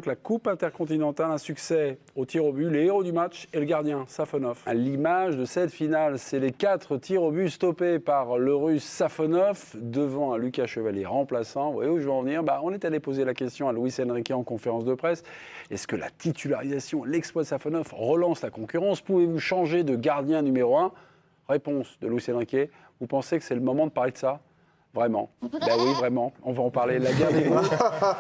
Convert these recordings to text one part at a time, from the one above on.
La Coupe intercontinentale, un succès au tir au but, les héros du match et le gardien, Safonov. À l'image de cette finale, c'est les 4 tirs au but stoppés par le Russe Safonov devant un Lucas Chevalier remplaçant. Vous voyez où je veux en venir? On est allé poser la question à Luis Enrique en conférence de presse. Est-ce que la titularisation, l'exploit de Safonov relance la concurrence? Pouvez-vous changer de gardien numéro 1? Réponse de Luis Enrique. Vous pensez que c'est le moment de parler de ça? Vraiment. Ben oui, vraiment. On va en parler. La guerre des mots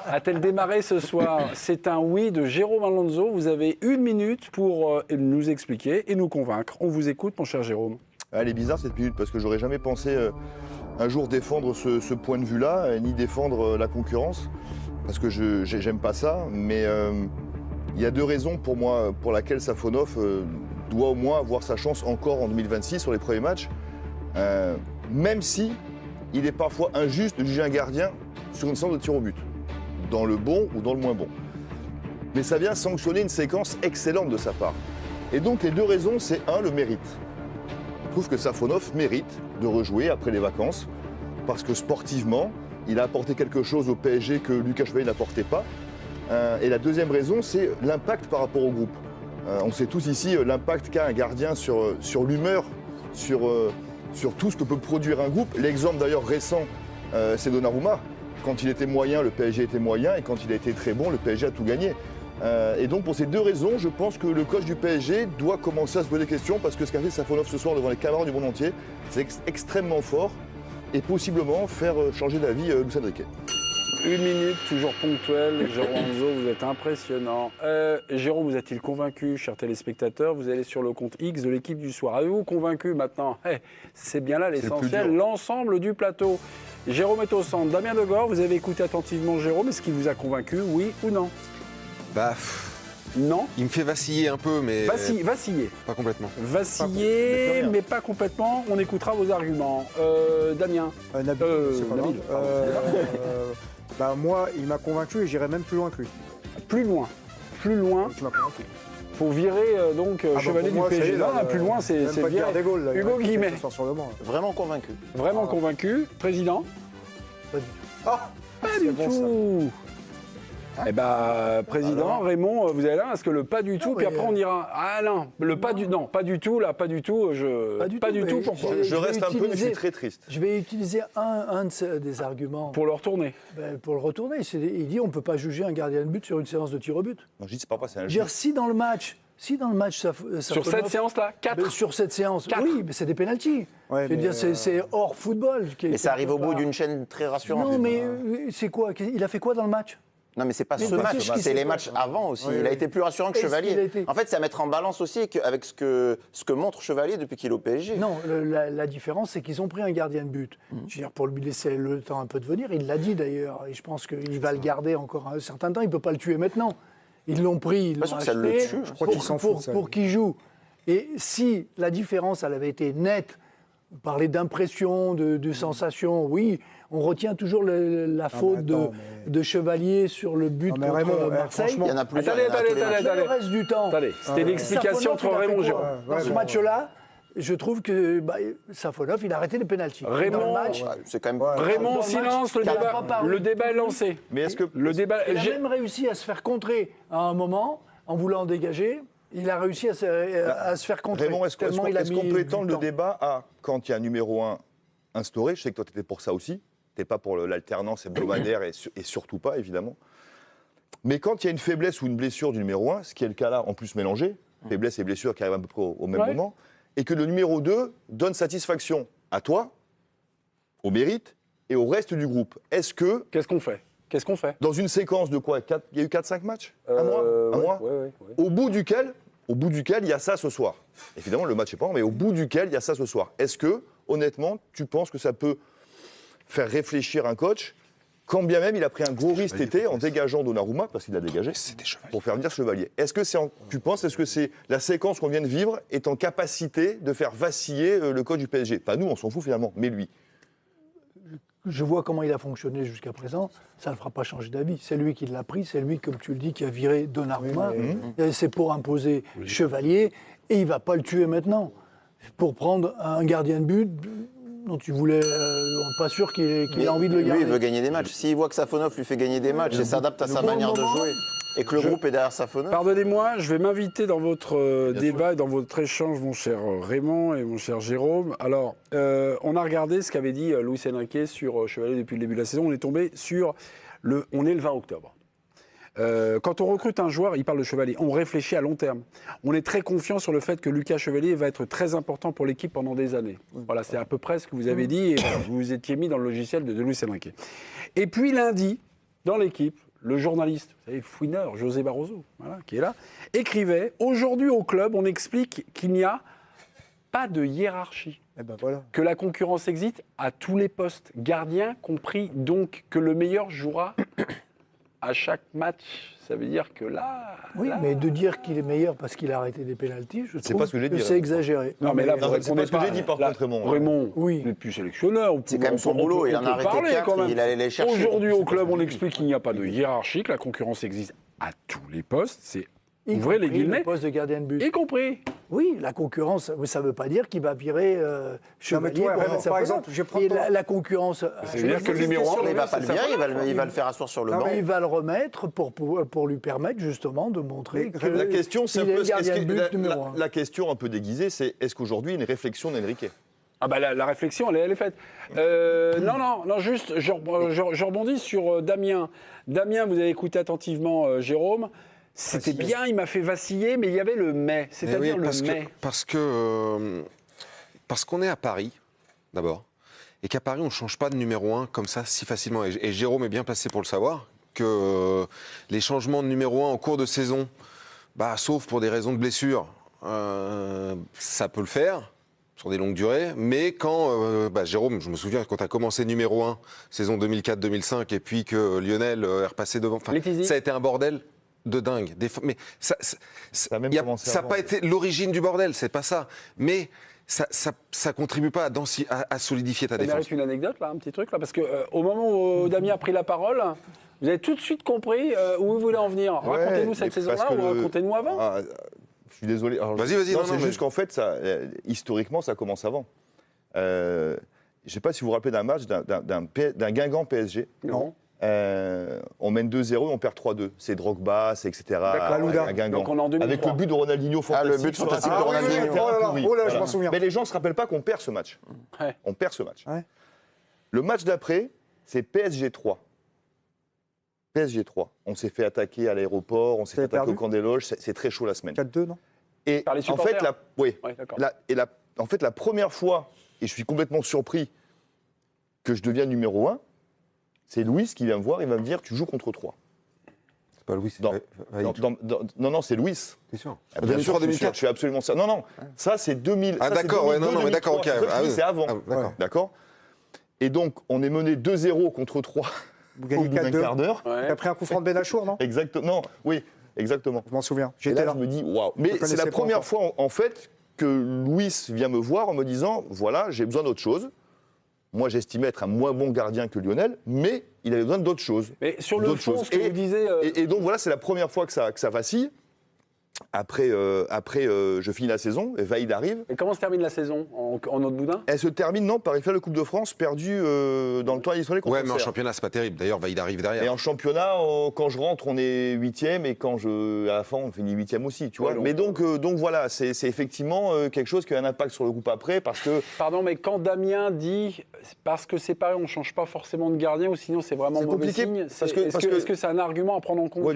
a-t-elle démarré ce soir? C'est un oui de Jérôme Alonso. Vous avez 1 minute pour nous expliquer et nous convaincre. On vous écoute, mon cher Jérôme. Elle est bizarre cette minute parce que j'aurais jamais pensé un jour défendre ce point de vue-là, ni défendre la concurrence, parce que j'aime pas ça. Mais il y a 2 raisons pour moi pour lesquelles Safonov doit au moins avoir sa chance encore en 2026 sur les premiers matchs, même si il est parfois injuste de juger un gardien sur une séance de tir au but, dans le bon ou dans le moins bon. Mais ça vient sanctionner une séquence excellente de sa part. Et donc les 2 raisons, c'est le mérite. Je trouve que Safonov mérite de rejouer après les vacances, parce que sportivement, il a apporté quelque chose au PSG que Lucas Chevalier n'apportait pas. Et la deuxième raison, c'est l'impact par rapport au groupe. On sait tous ici l'impact qu'a un gardien sur l'humeur, sur tout ce que peut produire un groupe. L'exemple d'ailleurs récent, c'est Donnarumma. Quand il était moyen, le PSG était moyen, et quand il a été très bon, le PSG a tout gagné. Et donc pour ces 2 raisons, je pense que le coach du PSG doit commencer à se poser des questions, parce que ce qu'a fait Safonov ce soir devant les camarades du monde entier, c'est extrêmement fort, et possiblement faire changer d'avis Luis Enrique. 1 minute, toujours ponctuelle. Jérôme Alonso, vous êtes impressionnant. Jérôme, vous a-t-il convaincu, chers téléspectateurs? Vous allez sur le compte X de l'équipe du soir. Avez-vous convaincu maintenant? C'est bien là l'essentiel, l'ensemble du plateau. Jérôme est au centre. Damien Degord, vous avez écouté attentivement Jérôme. Est-ce qu'il vous a convaincu, oui ou non? Non. Il me fait vaciller un peu, mais... Vaciller. Pas complètement. Vaciller, mais pas complètement. On écoutera vos arguments. Damien. Nabil, c'est pas Nabil, moi, il m'a convaincu et j'irai même plus loin que lui. Plus loin. Tu m'as convaincu. Pour virer Chevalier du PSG. Plus loin, c'est bien. Hugo Guillemet. Vraiment convaincu. Vraiment convaincu. Président? Pas du tout. Pas du tout. Président, Raymond, vous allez là, parce que le pas du tout, puis après on dira pas du tout, pourquoi? Je reste un peu, mais je suis très triste. Je vais utiliser un des arguments. Pour le retourner. Pour le retourner. Il dit on ne peut pas juger un gardien de but sur une séance de tir au but. Non, je dis c'est pas c'est un jeu. Si dans le match, sur cette séance-là, 4. Sur cette séance, 4. Oui, mais c'est des pénaltys. Ouais, c'est hors football. Et ça arrive au bout d'une chaîne très rassurante. Non, mais c'est quoi? Il a fait quoi dans le match? Non, mais c'est pas ce match, c'est les matchs avant aussi. Il a été plus rassurant que Chevalier. En fait, c'est à mettre en balance aussi avec ce que montre Chevalier depuis qu'il est au PSG. Non, la différence, c'est qu'ils ont pris un gardien de but. Je veux dire, pour lui laisser le temps un peu de venir, il l'a dit d'ailleurs, et je pense qu'il va le garder encore un certain temps, il ne peut pas le tuer maintenant. Ils l'ont pris, ils l'ont acheté pour qu'il joue. Et si la différence, elle avait été nette, parler d'impression, de sensation, oui, on retient toujours la faute de Chevalier sur le but contre Marseille. Il y en a plusieurs. Attendez. Le reste du temps. C'était l'explication entre Raymond et Jérôme. Dans ce match-là, je trouve que Safonov, il a arrêté les pénaltys. C'est quand même... Raymond, silence, le débat est lancé. Mais est-ce que il a même réussi à se faire contrer à un moment, en voulant dégager. Il a réussi à se faire contrer. Raymond, est-ce qu'on peut étendre le débat à quand il y a un numéro 1 instauré? Je sais que toi, tu étais pour ça aussi. Tu n'es pas pour l'alternance hebdomadaire et surtout pas, évidemment. Mais quand il y a une faiblesse ou une blessure du numéro 1, ce qui est le cas là, en plus mélangé, faiblesse et blessure qui arrivent à peu près au même moment, et que le numéro 2 donne satisfaction à toi, au mérite, et au reste du groupe. Qu'est-ce qu'on fait? Dans une séquence de quoi? Il y a eu 4-5 matchs? Un mois? Ouais. Au bout duquel il y a ça ce soir. Évidemment, le match n'est pas mais au bout duquel il y a ça ce soir. Est-ce que, honnêtement, tu penses que ça peut faire réfléchir un coach, quand bien même il a pris un gros risque cet été en dégageant Donnarumma, parce qu'il a dégagé, pour faire venir Chevalier? Est-ce que c'est la séquence qu'on vient de vivre est en capacité de faire vaciller le coach du PSG? Pas nous, on s'en fout finalement, mais lui. Je vois comment il a fonctionné jusqu'à présent, ça ne le fera pas changer d'avis. C'est lui qui l'a pris, c'est lui, comme tu le dis, qui a viré Donnarumma. C'est pour imposer Chevalier, et il ne va pas le tuer maintenant. Pour prendre un gardien de but dont tu voulais, pas sûr qu'il ait envie de le garder. Lui, il veut gagner des matchs. S'il voit que Safonov lui fait gagner des matchs et s'adapte à sa manière de jouer. Et que le groupe est derrière Safonov. Pardonnez-moi, je vais m'inviter dans votre débat et dans votre échange, mon cher Raymond et mon cher Jérôme. Alors, on a regardé ce qu'avait dit Luis Enrique sur Chevalier depuis le début de la saison. On est tombé sur on est le 20 octobre. Quand on recrute un joueur, il parle de Chevalier, on réfléchit à long terme. On est très confiant sur le fait que Lucas Chevalier va être très important pour l'équipe pendant des années. Voilà, c'est à peu près ce que vous avez dit et vous vous étiez mis dans le logiciel de Luis Enrique. Et puis lundi, dans l'équipe, le journaliste, vous savez, fouineur, José Barroso, voilà, qui est là, écrivait « Aujourd'hui au club, on explique qu'il n'y a pas de hiérarchie. Et ben voilà. Que la concurrence existe à tous les postes, gardiens compris, donc que le meilleur jouera à chaque match. » Ça veut dire que là... Oui, mais de dire qu'il est meilleur parce qu'il a arrêté des pénaltys, je trouve pas ce que j'ai dit, c'est exagéré. Non, mais là, vous c'est pas ce que j'ai dit par contre, Raymond. Raymond, Oui. vous n'êtes plus sélectionneur. C'est quand même son boulot, il en a arrêté 4, il allait les chercher. Aujourd'hui, au club, on explique qu'il n'y a pas de hiérarchie, que la concurrence existe à tous les postes. C'est Y ouvrez les compris guillemets, le poste de gardien de but. y compris. Oui, la concurrence, ça ne veut pas dire qu'il va virer Chevalier. toi, pour Raymond, mettre sa par place. exemple, je prends Et ton- la concurrence... Ça veut dire que le numéro 1, Il ne va pas le virer, il va le faire asseoir sur le banc. il va le remettre pour lui permettre justement de montrer que La question, c'est un il est peu le gardien de but la, numéro un. la question un peu déguisée, c'est est-ce qu'aujourd'hui une réflexion d'Enrique? Ah bah la réflexion, elle est faite. Non, juste, je rebondis sur Damien. Damien, vous avez écouté attentivement Jérôme. C'était bien, il m'a fait vaciller, mais il y avait le mais, c'est-à-dire le mais. Parce qu'on est à Paris, d'abord, et qu'à Paris, on ne change pas de numéro 1 comme ça si facilement. Et Jérôme est bien placé pour le savoir, que les changements de numéro 1 en cours de saison, sauf pour des raisons de blessure, ça peut le faire sur des longues durées, mais quand, Jérôme, je me souviens, quand tu as commencé numéro 1, saison 2004-2005, et puis que Lionel est repassé devant, ça a été un bordel de dingue. Mais ça n'a pas été l'origine du bordel, c'est pas ça. Mais ça contribue pas à solidifier ta Ça défense. mérite une anecdote, là, un petit truc, là, parce que au moment où Damien a pris la parole, vous avez tout de suite compris où vous voulez en venir. Racontez-nous cette saison-là ou racontez-nous avant. Je suis désolé. Vas-y. Non, c'est juste qu'en fait, historiquement, ça commence avant. Je ne sais pas si vous vous rappelez d'un match d'un Guingamp PSG. Non. On mène 2-0 et on perd 3-2. C'est Drogba, c'est etc. À Guingamp. Donc on est en 2003. Avec le but de Ronaldinho fantastique. le but fantastique de Ah oui, Ronaldinho. oh là, je m'en souviens. Mais les gens ne se rappellent pas qu'on perd ce match. Ouais. On perd ce match. Ouais. Le match d'après, c'est PSG 3. PSG 3. On s'est fait attaquer à l'aéroport, on s'est fait avez attaquer perdu au camp des loges. C'est très chaud la semaine. 4-2, non? Et Par les en fait, supporters. Ouais, d'accord. en fait, la première fois, et je suis complètement surpris que je devienne numéro 1, c'est Louis qui vient me voir, il va me dire tu joues contre 3. C'est pas Louis, Non, c'est Louis. T'es sûr Ah, bien sûr, 2004, je suis absolument ça. Non, ça c'est 2000. Ah ça, c'est d'accord, 2002, mais d'accord, ok. 2003. C'est avant. D'accord. D'accord. Et donc, on est mené 2-0 contre 3 Vous au gagnez bout d'un 4-2. quart d'heure. Ouais. T'as pris un coup franc de Benachour, non? Exactement. Oui, exactement. Je m'en souviens. Et J'étais là, là. je me dis, waouh. Mais c'est connaissais la pas première encore. fois, en fait, que Louis vient me voir en me disant, voilà, j'ai besoin d'autre chose. Moi, j'estimais être un moins bon gardien que Lionel, mais il avait besoin d'autre chose. Mais sur le D'autres fond, choses. ce que vous disiez... Et donc, voilà, c'est la première fois que ça vacille. Après, je finis la saison, et Vaïd arrive. Et comment se termine la saison en autre boudin? Elle se termine, non, par une finale de Coupe de France perdue dans le temps additionnel contre Ouais, mais en Auxerre. championnat, c'est pas terrible. D'ailleurs, il arrive Et derrière. en championnat, quand je rentre, on est 8e, et à la fin, on finit 8e aussi, tu vois. Ouais, Mais donc voilà, c'est effectivement quelque chose qui a un impact sur le groupe après, parce que Pardon, mais quand Damien dit parce que c'est pareil, on ne change pas forcément de gardien ou sinon c'est vraiment C'est mauvais compliqué, signe, parce que- est-ce que c'est un argument à prendre en compte? Ouais,